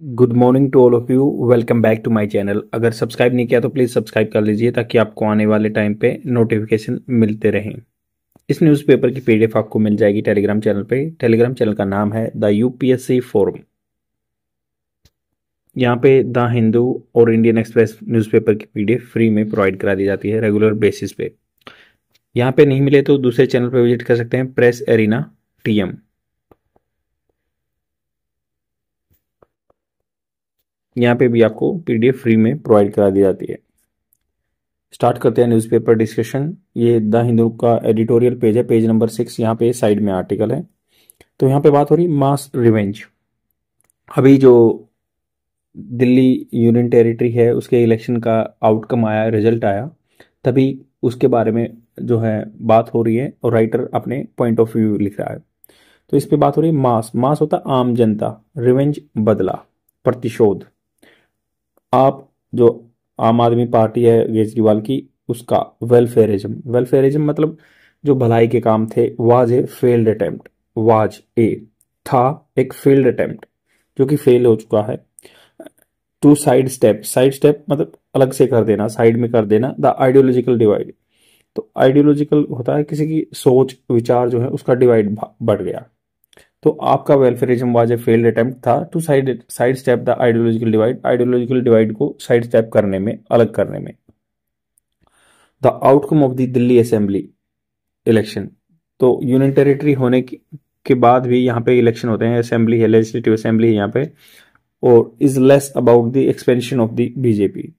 Good morning to all of you. Welcome back to my channel. अगर subscribe नहीं किया तो प्लीज़ सब्सक्राइब कर लीजिए ताकि आपको आने वाले टाइम पे नोटिफिकेशन मिलते रहें। इस न्यूज़पेपर की पीडीएफ आपको मिल जाएगी टेलीग्राम चैनल पे। टेलीग्राम चैनल का नाम है द यूपीएससी फोरम। यहाँ पे द हिंदू और इंडियन एक्सप्रेस न्यूज़पेपर की पीडीएफ फ्री में प्रोवाइड करा दी जाती है रेगुलर बेसिस पे। यहाँ पे नहीं मिले तो दूसरे चैनल पे विजिट कर सकते हैं, प्रेस एरिना टीएम। यहाँ पे भी आपको पीडीएफ फ्री में प्रोवाइड करा दी जाती है। स्टार्ट करते हैं न्यूज़पेपर डिस्कशन। ये द हिंदू का एडिटोरियल पेज है, पेज नंबर 6। यहाँ पे साइड में आर्टिकल है। तो यहाँ पे बात हो रही मास रिवेंज। अभी जो दिल्ली यूनियन टेरिटरी है उसके इलेक्शन का आउटकम आया, रिजल्ट आया, तभी उसके बारे में जो है बात हो रही है और राइटर अपने पॉइंट ऑफ व्यू लिख रहा है। तो इस पे बात हो रही है मास। मास होता आम जनता, रिवेंज बदला, प्रतिशोध। आप जो आम आदमी पार्टी है केजरीवाल की, उसका वेलफेयरिज्म। वेलफेयरिज्म मतलब जो भलाई के काम थे, was a failed attempt. Was a था एक फेल्ड अटेम्प्ट जो कि फेल हो चुका है। To side step, side step मतलब अलग से कर देना, साइड में कर देना। द आइडियोलॉजिकल डिवाइड, तो आइडियोलॉजिकल होता है किसी की सोच विचार जो है उसका डिवाइड बढ़ गया। तो आपका welfarism was a failed attempt था to side step the ideological divide, ideological divide को साइड स्टेप करने में, अलग करने में। The outcome of the Delhi assembly election, तो यूनियन टेरिटरी होने के बाद भी यहाँ पे इलेक्शन होते हैं, असेंबली है, लेजिस्लेटिव असेंबली है यहाँ पे, और is less about the expansion of the BJP.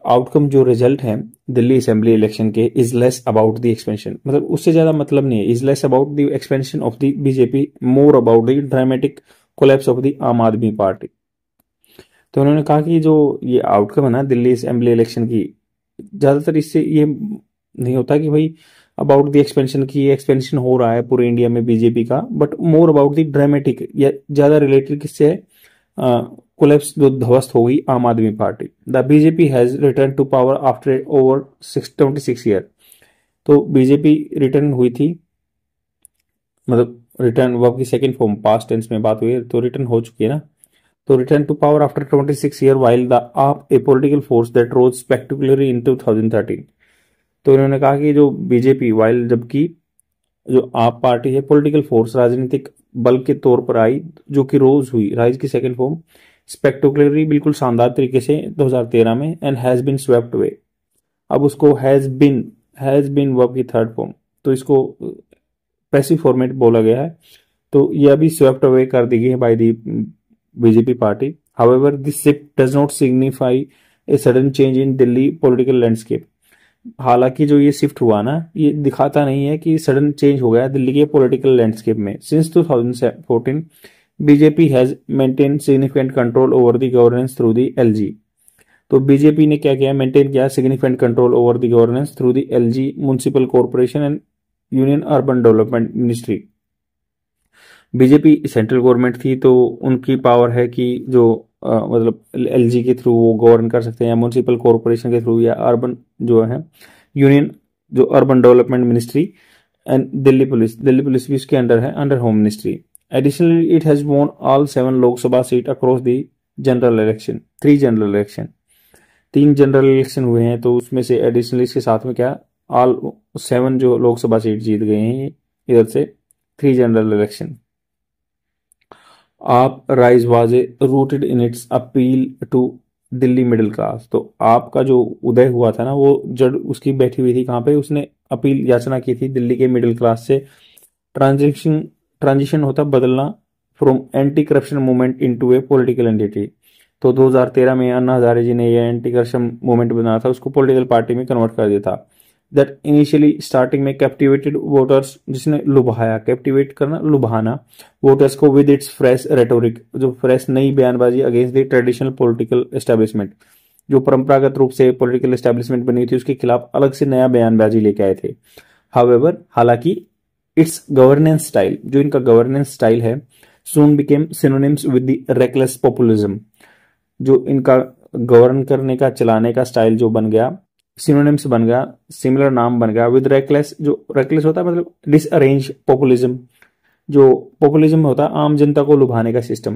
Outcome जो रिजल्ट है दिल्ली असेंबली इलेक्शन के, is less about the expansion, मतलब उससे ज्यादा मतलब नहीं है। Is less about the expansion of the BJP, more about the dramatic collapse of the आम आदमी पार्टी। तो उन्होंने कहा कि जो ये आउटकम है ना दिल्ली असेंबली इलेक्शन की, ज्यादातर इससे ये नहीं होता कि भाई अबाउट द एक्सपेंशन की, एक्सपेंशन हो रहा है पूरे इंडिया में बीजेपी का, but more about the dramatic, या ज्यादा रिलेटेड किससे है, कोलैप्स जो ध्वस्त हो गई Aam Aadmi Party. The BJP has return to power after over 26 year. तो बीजेपी रिटर्न हुई थी, मतलब रिटर्न वर्ब की सेकंड फॉर्म पास्ट टेंस में बात हुई है, तो रिटर्न हो चुकी है ना। तो return to power after 26 year while the AAP a political force that rose spectacularly in 2013। तो इन्होंने कहा कि जो बीजेपी वाइल, जबकि जो आप पार्टी है पॉलिटिकल फोर्स, राजनीतिक बल के तौर पर आई, जो कि रोज हुई, राइज की सेकंड फॉर्म, स्पेक्टोकुलरली बिल्कुल शानदार तरीके से 2013 में, and has been swept away. अब उसको हैज बीन वर्ब की थर्ड फॉर्म, तो इसको पैसिव फॉर्मेट बोला गया है। तो यह भी स्वेप्ट अवे कर दी गई है by the BJP party. However this shift does not signify a sudden change in Delhi political landscape. हालांकि जो ये शिफ्ट हुआ ना, ये दिखाता नहीं है कि सडन चेंज हो गया दिल्ली के पॉलिटिकल लैंडस्केप में। Since 2014 BJP has maintain significant control over the governance through the LG. तो बीजेपी ने क्या किया, मेंटेन किया significant control over the governance through the LG municipal corporation and union urban development ministry. BJP central government थी, तो उनकी power है कि जो मतलब एलजी के थ्रू वो गवर्न कर सकते हैं, या म्युनिसिपल कॉर्पोरेशन के थ्रू, या अर्बन जो है यूनियन जो urban development ministry, and Delhi police भी इसके अंडर है, under home ministry. Additionally it has वोन all 7 Lok Sabha seat across the general election, 3 general election, 3 general election हुए हैं, तो उसमें से एडिशनली इसके साथ में क्या, ऑल 7 जो लोकसभा सीट जीत गए हैं इधर से, 3 general election. AAP rise was a rooted in its appeal to Delhi middle class. तो आपका जो उदय हुआ था ना, वो जड़ उसकी बैठी हुई थी कहाँ पे, उसने अपील याचना की थी दिल्ली के मिडिल क्लास से। ट्रांजिशन होता बदलना, from anti corruption movement into A political entity. तो 2013 में अन्ना हजारे जी ने ये एंटी करप्शन मूवमेंट बनाया था, उसको पॉलिटिकल पार्टी में कन्वर्ट कर दिया था। दैट इनिशियली स्टार्टिंग में कैप्टिवेटेड वोटर्स, जिसने लुभाया, कैप्टिवेट करना लुभाना वोटर्स को विद इट्स फ्रेश रेटोरिक, जो फ्रेश नई बयानबाजी against the traditional political establishment, जो परंपरागत रूप से पॉलिटिकल एस्टेब्लिशमेंट बनी थी उसके खिलाफ अलग से नया बयानबाजी लेके आए थे। हाउएवर, हालांकि इट्स गवर्नेंस स्टाइल, जो इनका गवर्नेंस स्टाइल है, soon became synonyms with the reckless populism. जो इनका गवर्न करने का, चलाने का स्टाइल जो बन गया, सिनोनिम्स बन गया, सिमिलर नाम बन गया विद रेकलेस। जो रेकलेस होता है मतलब डिसअरेंज पॉपुलिज्म, जो पॉपुलिज्म होता है आम जनता को लुभाने का सिस्टम,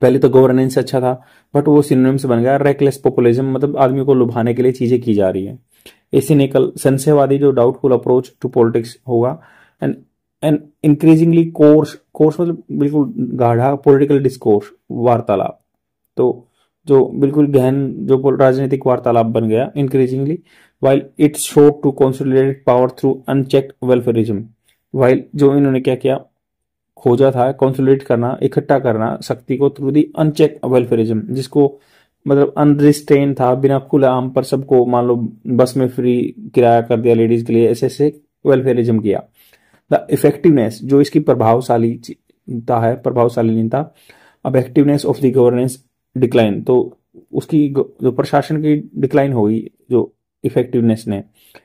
पहले तो गवर्नेंस अच्छा था, बट वो सिनोनिम्स बन गया रेकलेस पॉपुलिज्म, मतलब आदमी को लुभाने के लिए चीजें की जा रही है। एसिनिकल संशयवादी जो डाउटफुल अप्रोच टू पॉलिटिक्स होगा, and and increasingly course course मतलब बिल्कुल गाढ़ा पॉलिटिकल डिस्कोर्स वार्तालाप, तो जो बिल्कुल गहन जो राजनीतिक वार्तालाप बन गया increasingly, while its show to consolidated power through unchecked welfarism, while जो इन्होंने क्या किया, खोजा था कंसोलिडेट करना, इकट्ठा करना शक्ति को थ्रू दी अनचेक वेलफेयरिज्म, जिसको मतलब अनरिस्ट्रेन था, बिना खुले आम पर सबको मान लो बस में फ्री किराया कर दिया लेडीज के लिए, ऐसे ऐसे वेलफेयरिज्म किया। द इफेक्टिवनेस जो इसकी प्रभावशालीता है, प्रभावशालीता, अब activeness of the governance decline, तो उसकी जो प्रशासन की डिक्लाइन हुई, जो इफेक्टिवनेस ने,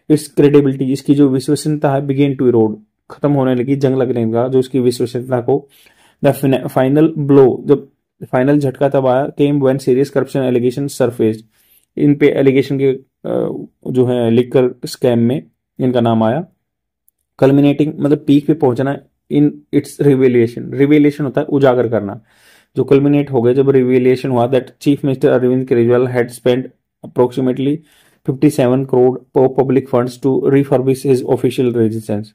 इट्स क्रेडिबिलिटी इसकी जो विश्वसनीयता है बिगेन टू इरोड खत्म होने लगी, जंग लगने लगा जो उसकी विश्वसनीयता को। द फाइनल ब्लो जब फाइनल झटका तब आया, came when serious corruption allegation surfaced, इन पे एलिगेशन के जो है लिकर स्कैम में इनका नाम आया, कल्मिनेटिंग मतलब पीक पे पहुंचना इन इट्स रिवेलिएशन, रिवेलिएशन होता है उजागर करना, जो कल्मिनेट हो गए जब रिवेलिएशन हुआ that chief minister Arvind Kejriwal had spend approximately 57 crore public funds to refurbish his official residence,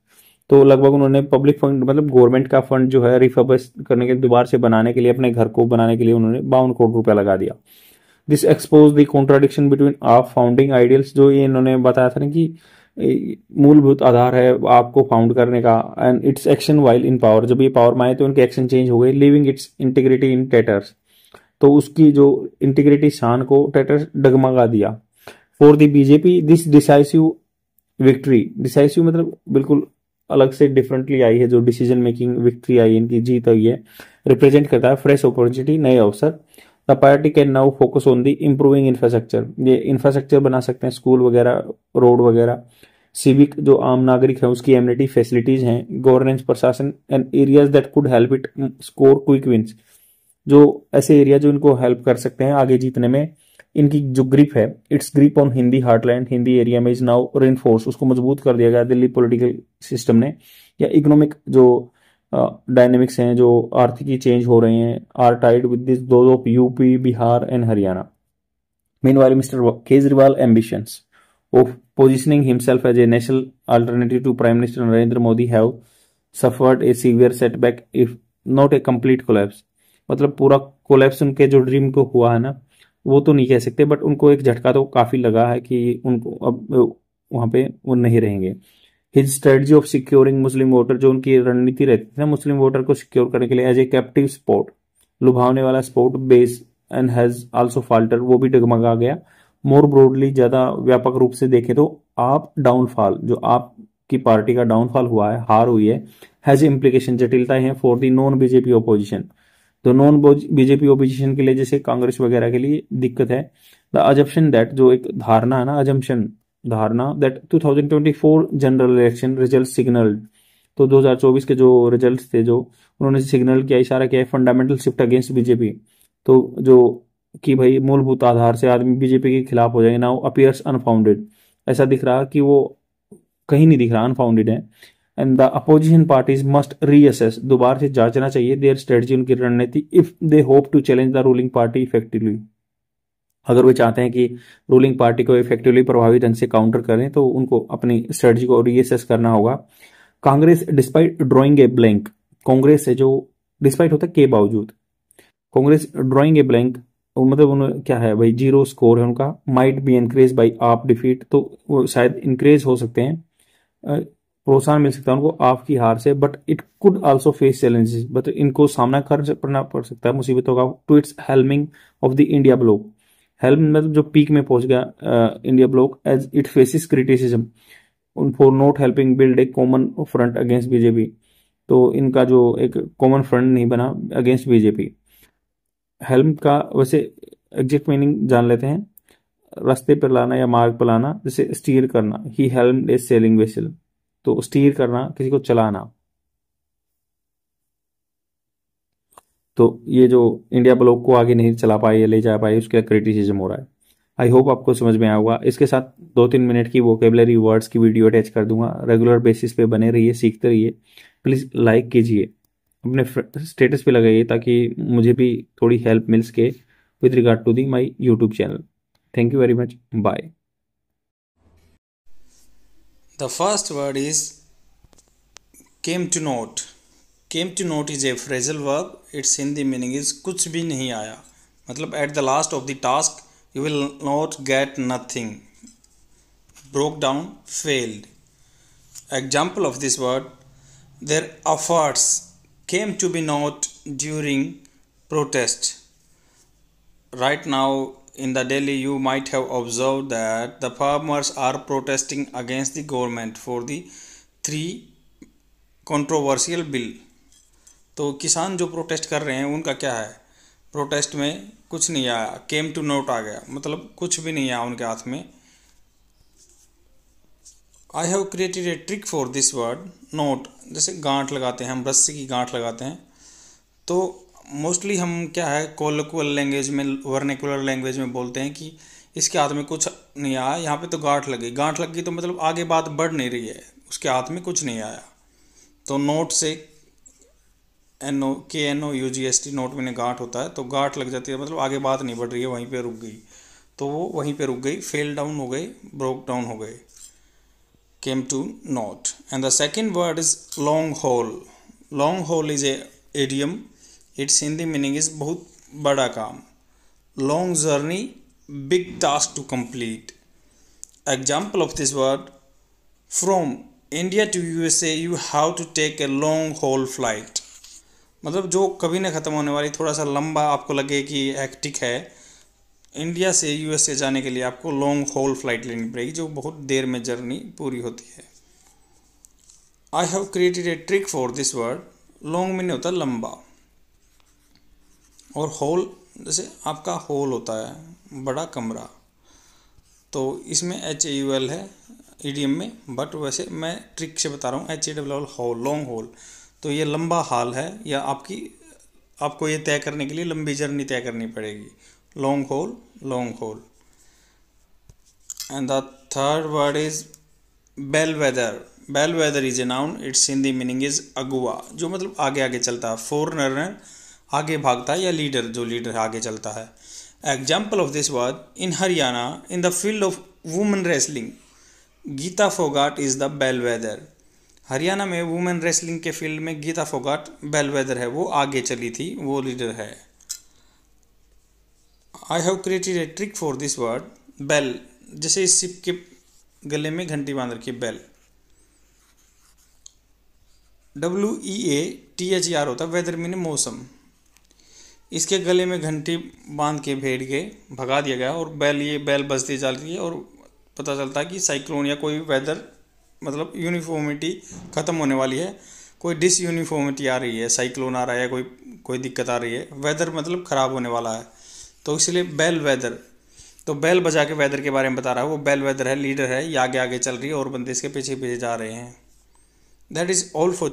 तो लगभग उन्होंने पब्लिक फंड मतलब गवर्नमेंट का फंड जो है रिफर्बिश करने के दोबारा से बनाने के लिए, अपने घर को बनाने के लिए उन्होंने 52 करोड़ रुपया लगा दिया। This expose the contradiction between our founding ideals, जो ये इन्होंने बताया था ना कि मूलभूत आधार है आपको फाउंड करने का, and it's action while in power, जब ये पावर में आए तो उनके एक्शन चेंज हो गए, लिविंग इट्स इंटीग्रिटी इन टेटर्स, तो उसकी जो इंटीग्रिटी शान को टेटर्स डगमगा दिया। For the BJP this decisive victory, decisive मतलब बिल्कुल अलग से डिफरेंटली आई है, जो डिसीजन मेकिंग विक्ट्री आई, इनकी जीत आई है, रिप्रेजेंट करता है फ्रेश अपॉर्चुनिटी, नए अवसर। The party can now focus on the improving infrastructure, ये इंफ्रास्ट्रक्चर बना सकते हैं, स्कूल वगैरह, रोड वगैरह, सिविक जो आम नागरिक है उसकी एमिनिटी फैसिलिटीज हैं, गवर्नेंस प्रशासन, and areas that could help it score quick wins, जो ऐसे एरिया जो इनको हेल्प कर सकते हैं आगे जीतने में। इनकी जो ग्रिप है, it's grip on Hindi heartland, Hindi area में इज नाउ रेनफोर्स, उसको मजबूत कर दिया गया दिल्ली पॉलिटिकल सिस्टम ने, या इकोनॉमिक जो डायनेमिक्स हैं, जो आर्थिकी चेंज हो रहे हैं, are tied with this do of UP, Bihar and Haryana. Meanwhile mister Kejriwal ambitions of positioning himself as a national alternative to prime minister Narendra Modi have suffered a severe setback if not a complete collapse, मतलब पूरा collapse उनके जो dream को हुआ है ना, वो तो नहीं कह सकते, बट उनको एक झटका तो काफी लगा है कि उनको अब वहां पे वो नहीं रहेंगे। His strategy of securing Muslim voter, जो उनकी रणनीति रहती है मुस्लिम वोटर को सिक्योर करने के लिए एज ए कैप्टिव स्पोर्ट, लुभावने वाला sport base, and has also falter, वो भी डगमगा गया। मोर ब्रॉडली ज्यादा व्यापक रूप से देखें तो आप डाउनफॉल, जो आपकी पार्टी का डाउनफॉल हुआ है, हार हुई है, हैज इम्प्लीकेशन जटिलताएं हैं for the non BJP opposition, तो नॉन बीजेपी ओपोजिशन के लिए जैसे कांग्रेस वगैरह के लिए दिक्कत है। द अजम्पशन दैट, जो एक धारणा है ना, अजम्पशन धारणा, that 2024 general election result signal, तो 2024 के जो रिजल्ट्स थे जो उन्होंने सिग्नल किया, इशारा किया है फंडामेंटल शिफ्ट अगेंस्ट बीजेपी, तो जो कि भाई मूलभूत आधार से आदमी बीजेपी के खिलाफ हो जाएंगे, नाउ अपीयर्स अनफाउंडेड, ऐसा दिख रहा कि वो कहीं नहीं दिख रहा, अनफाउंडेड है। And the opposition parties must reassess, दोबारा से जांचना चाहिए देयर स्ट्रेटजी, उनकी रणनीति, if they hope to challenge the ruling party effectively, अगर वे चाहते हैं कि रूलिंग पार्टी को इफेक्टिवली प्रभावी ढंग से काउंटर करें तो उनको अपनी स्ट्रेटजी को रीअसेस करना होगा। Congress despite drawing a blank, Congress है जो डिस्पाइट होता है के बावजूद, कांग्रेस ड्रॉइंग ए ब्लैंक मतलब उन्हें क्या है भाई, जीरो स्कोर है उनका, माइट बी इनक्रेज बाई आप डिफीट, तो वो शायद इनक्रेज हो सकते हैं, प्रोत्साहन मिल सकता है उनको आपकी हार से, but it could also face challenges, but इनको सामना करना पड़ सकता है मुसीबतों का। To its helming of the India bloc, helm मतलब जो पीक में पहुंच गया India bloc, as it faces criticism for not helping build a common front against BJP, तो इनका जो एक कॉमन फ्रंट नहीं बना अगेंस्ट बीजेपी। हेल्म का वैसे एग्जैक्ट मीनिंग जान लेते हैं, रास्ते पर लाना या मार्ग पर लाना, जैसे स्टीयर करना, ही हेल्म ए सेलिंग वेसल, तो स्टीयर करना किसी को चलाना, तो ये जो इंडिया ब्लॉक को आगे नहीं चला पाए या ले जा पाए उसका क्रिटिसिज्म हो रहा है। आई होप आपको समझ में आया होगा। इसके साथ 2-3 मिनट की वोकेबलरी वर्ड्स की वीडियो अटैच कर दूंगा, रेगुलर बेसिस पे बने रहिए, सीखते रहिए, प्लीज लाइक कीजिए। अपने स्टेटस पे लगाइए ताकि मुझे भी थोड़ी हेल्प मिल सके with regard to the my YouTube channel. Thank you very much, bye. The first word is came to note. Came to note is a phrasal verb. Its Hindi meaning is कुछ भी नहीं आया, मतलब at the last of the task you will not get nothing. Broke down, failed. Example of this word: their efforts came to be not during protest. Right now in the Delhi you might have observed that the farmers are protesting against the government for the 3 controversial bill. तो किसान जो protest कर रहे हैं उनका क्या है, protest में कुछ नहीं आया, केम टू नोट आ गया, मतलब कुछ भी नहीं आया उनके हाथ में। आई have created a trick for this word note. जैसे गांठ लगाते हैं हम, रस्सी की गांठ लगाते हैं, तो मोस्टली हम क्या है कोलोक्वल लैंग्वेज में, वर्नेकुलर लैंग्वेज में बोलते हैं कि इसके हाथ में कुछ नहीं आया, यहाँ पे तो गांठ लगी। गांठ लग गई तो मतलब आगे बात बढ़ नहीं रही है, उसके हाथ में कुछ नहीं आया। तो नोट से KNOUGST नोट में गांठ होता है, तो गांठ लग जाती है मतलब आगे बात नहीं बढ़ रही है, वहीं पे रुक गई। तो वो वहीं पे रुक गई, फेल डाउन हो गई, ब्रोक डाउन हो गए, came to note. And the second word is long haul. Long haul is a idiom. Its Hindi meaning is बहुत बड़ा काम। Long journey, big task to complete. Example of this word: from India to USA you have to take a long haul flight. मतलब जो कभी ना ख़त्म होने वाली, थोड़ा सा लंबा आपको लगे कि हेक्टिक है, इंडिया से USA जाने के लिए आपको लॉन्ग होल फ्लाइट लेनी पड़ेगी, जो बहुत देर में जर्नी पूरी होती है। I have created a trick for this word. Long में नहीं होता लंबा, और होल जैसे आपका होल होता है बड़ा कमरा, तो इसमें HAUL है ईडियम में, बट वैसे मैं ट्रिक से बता रहा हूँ, HALL होल, लॉन्ग होल। तो ये लंबा हाल है, या आपको ये तय करने के लिए लंबी जर्नी तय करनी पड़ेगी। Long haul, long haul. And the third word is bellwether. Bellwether is a noun. Its Hindi meaning is अगुआ, जो मतलब आगे आगे चलता है, फोर रनर आगे भागता है, या लीडर जो लीडर आगे चलता है। Example of this word: in Haryana in the field of women wrestling Geeta Phogat is the bellwether. Haryana में वुमेन रेसलिंग के फील्ड में गीता फोगाट बेल वेदर है, वो आगे चली थी, वो लीडर है। I have created a trick for this word bell. जैसे इस शिप के गले में घंटी बांध रखी, बेल, WEATHER होता है, वेदर मीन मौसम। इसके गले में घंटी बांध के भेड़ के भगा दिया गया, और ये बेल बजती चलती है, और पता चलता है कि साइक्लोन या कोई वेदर, मतलब यूनिफॉर्मिटी ख़त्म होने वाली है, कोई डिसयूनिफॉर्मिटी आ रही है, साइक्लोन आ रहा है, कोई दिक्कत आ रही है, वेदर मतलब ख़राब होने वाला है, तो इसलिए बेल वेदर। तो बेल बजा के वेदर के बारे में बता रहा है, वो बेल वेदर है, लीडर है, ये आगे आगे चल रही है और बंदे इसके पीछे पीछे जा रहे हैं। That is all for